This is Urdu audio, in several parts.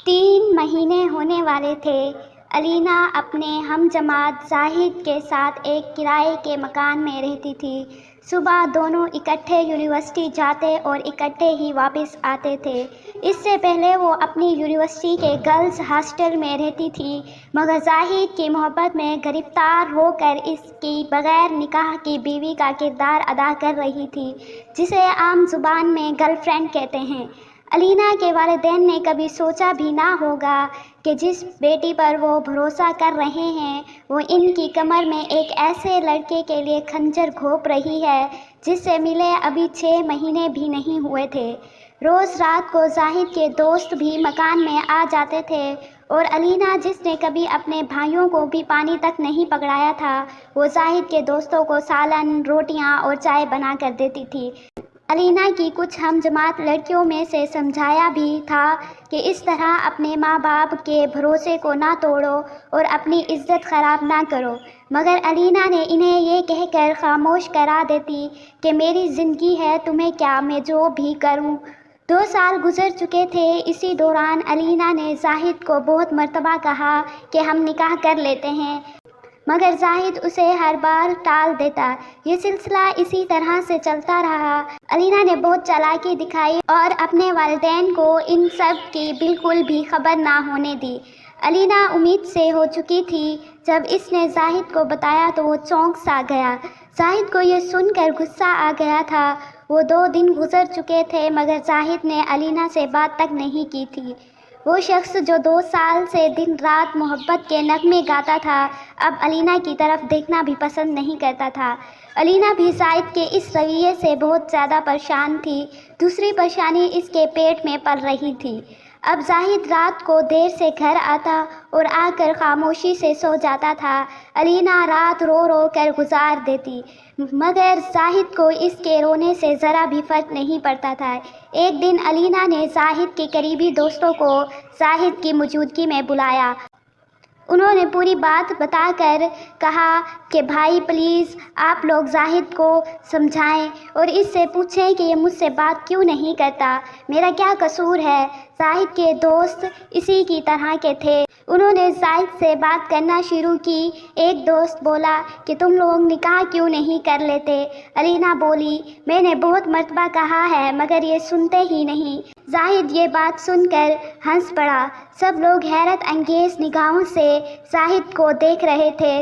3 مہینے ہونے والے تھے۔ الینا اپنے ہم جماعت زاہد کے ساتھ ایک کرائے کے مکان میں رہتی تھی۔ صبح دونوں اکٹھے یونیورسٹی جاتے اور اکٹھے ہی واپس آتے تھے۔ اس سے پہلے وہ اپنی یونیورسٹی کے گرلز ہاسٹل میں رہتی تھی، مگر زاہد کی محبت میں گرفتار ہو کر اس کی بغیر نکاح کی بیوی کا کردار ادا کر رہی تھی، جسے عام زبان میں گرل فرینڈ کہتے ہیں۔ الینا کے والدین نے کبھی سوچا بھی نہ ہوگا کہ جس بیٹی پر وہ بھروسہ کر رہے ہیں وہ ان کی کمر میں ایک ایسے لڑکے کے لیے خنجر گھونپ رہی ہے جس سے ملے ابھی 6 مہینے بھی نہیں ہوئے تھے۔ روز رات کو زاہد کے دوست بھی مکان میں آ جاتے تھے اور الینا، جس نے کبھی اپنے بھائیوں کو بھی پانی تک نہیں پکڑایا تھا، وہ زاہد کے دوستوں کو سالن، روٹیاں اور چائے بنا کر دیتی تھی۔ الینا کی کچھ ہم جماعت لڑکیوں میں سے سمجھایا بھی تھا کہ اس طرح اپنے ماں باپ کے بھروسے کو نہ توڑو اور اپنی عزت خراب نہ کرو، مگر الینا نے انہیں یہ کہہ کر خاموش کرا دیتی کہ میری زندگی ہے، تمہیں کیا، میں جو بھی کروں۔ 2 سال گزر چکے تھے۔ اسی دوران الینا نے زاہد کو بہت مرتبہ کہا کہ ہم نکاح کر لیتے ہیں، مگر زاہد اسے ہر بار ٹال دیتا۔ یہ سلسلہ اسی طرح سے چلتا رہا۔ الینا نے بہت چالاکی دکھائی اور اپنے والدین کو ان سب کی بالکل بھی خبر نہ ہونے دی۔ الینا امید سے ہو چکی تھی۔ جب اس نے زاہد کو بتایا تو وہ چونک سا گیا۔ زاہد کو یہ سن کر غصہ آ گیا تھا۔ وہ 2 دن گزر چکے تھے مگر زاہد نے الینا سے بات تک نہیں کی تھی۔ وہ شخص جو 2 سال سے دن رات محبت کے نغمے گاتا تھا، اب الینا کی طرف دیکھنا بھی پسند نہیں کرتا تھا۔ الینا بھی زاہد کے اس رویے سے بہت زیادہ پریشان تھی۔ دوسری پریشانی اس کے پیٹ میں پل رہی تھی۔ اب زاہد رات کو دیر سے گھر آتا اور آ کر خاموشی سے سو جاتا تھا۔ الینا رات رو رو کر گزار دیتی، مگر زاہد کو اس کے رونے سے ذرا بھی فرق نہیں پڑتا تھا۔ ایک دن الینا نے زاہد کے قریبی دوستوں کو زاہد کی موجودگی میں بلایا۔ انہوں نے پوری بات بتا کر کہا کہ بھائی پلیز آپ لوگ زاہد کو سمجھائیں اور اس سے پوچھیں کہ یہ مجھ سے بات کیوں نہیں کرتا، میرا کیا قصور ہے۔ زاہد کے دوست اسی کی طرح کے تھے۔ انہوں نے زاہد سے بات کرنا شروع کی۔ ایک دوست بولا کہ تم لوگ نکاح کیوں نہیں کر لیتے؟ الینا بولی میں نے بہت مرتبہ کہا ہے مگر یہ سنتے ہی نہیں۔ زاہد یہ بات سن کر ہنس پڑا۔ سب لوگ حیرت انگیز نگاہوں سے زاہد کو دیکھ رہے تھے۔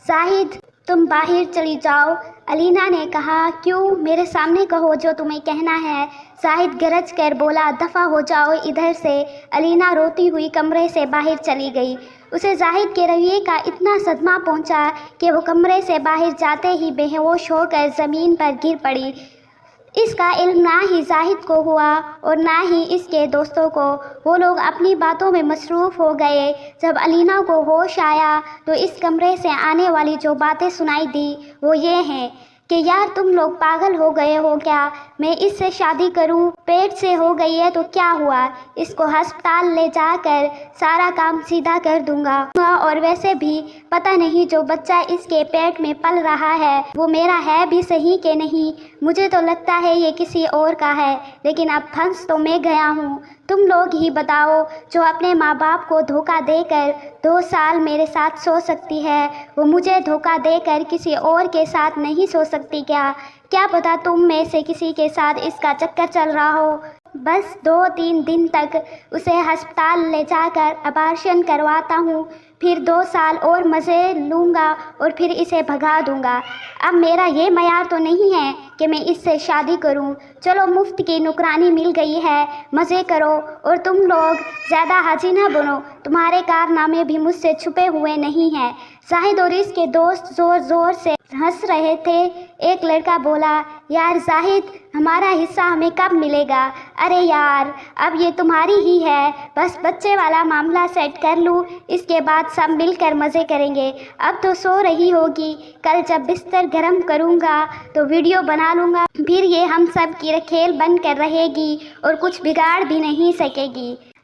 زاہد تم باہر چلی جاؤ، الینا نے کہا۔ کیوں؟ میرے سامنے کہو جو تمہیں کہنا ہے۔ زاہد گرج کر بولا دفع ہو جاؤ ادھر سے۔ الینا روتی ہوئی کمرے سے باہر چلی گئی۔ اسے زاہد کے رویے کا اتنا صدمہ پہنچا کہ وہ کمرے سے باہر جاتے ہی بے ہوش ہو کر زمین پر گر پڑی۔ اس کا علم نہ ہی زاہد کو ہوا اور نہ ہی اس کے دوستوں کو۔ وہ لوگ اپنی باتوں میں مصروف ہو گئے۔ جب الینا کو ہوش آیا تو اس کمرے سے آنے والی جو باتیں سنائی دی وہ یہ ہیں کہ یار تم لوگ پاگل ہو گئے ہو کیا؟ میں اس سے شادی کروں؟ پیٹ سے ہو گئی ہے تو کیا ہوا؟ اس کو ہسپتال لے جا کر سارا کام سیدھا کر دوں گا، اور ویسے بھی پتہ نہیں جو بچہ اس کے پیٹ میں پل رہا ہے وہ میرا ہے بھی صحیح کہ نہیں۔ مجھے تو لگتا ہے یہ کسی اور کا ہے، لیکن اب پھنس تو میں گیا ہوں۔ تم لوگ ہی بتاؤ، جو اپنے ماں باپ کو دھوکہ دے کر 2 سال میرے ساتھ سو سکتی ہے وہ مجھے دھوکہ دے کر کسی اور کے ساتھ نہیں سو سکتی کیا؟ کیا پتہ تم میں سے کسی کے ساتھ اس کا چکر چل رہا ہو۔ بس 2-3 دن تک اسے ہسپتال لے جا کر ابارشن کرواتا ہوں، پھر 2 سال اور مزے لوں گا اور پھر اسے بھگا دوں گا۔ اب میرا یہ معیار تو نہیں ہے کہ میں اس سے شادی کروں۔ چلو مفت کی نوکرانی مل گئی ہے، مزے کرو، اور تم لوگ زیادہ حاجی نہ بنو، تمہارے کارنامے بھی مجھ سے چھپے ہوئے نہیں ہیں۔ زاہد اور اس کے دوست زور زور سے ہنس رہے تھے۔ ایک لڑکا بولا یار زاہد، ہمارا حصہ ہمیں کب ملے گا؟ ارے یار اب یہ تمہاری ہی ہے، بس بچے والا معاملہ سیٹ کر لوں، اس کے بعد سب مل کر مزے کریں گے۔ اب تو سو رہی ہوگی، کل جب بستر گرم کروں گا تو ویڈیو بنا لوں گا، پھر یہ ہم سب کی کھیل بن کر رہے گی اور کچھ بگاڑ بھی نہیں سکے گی۔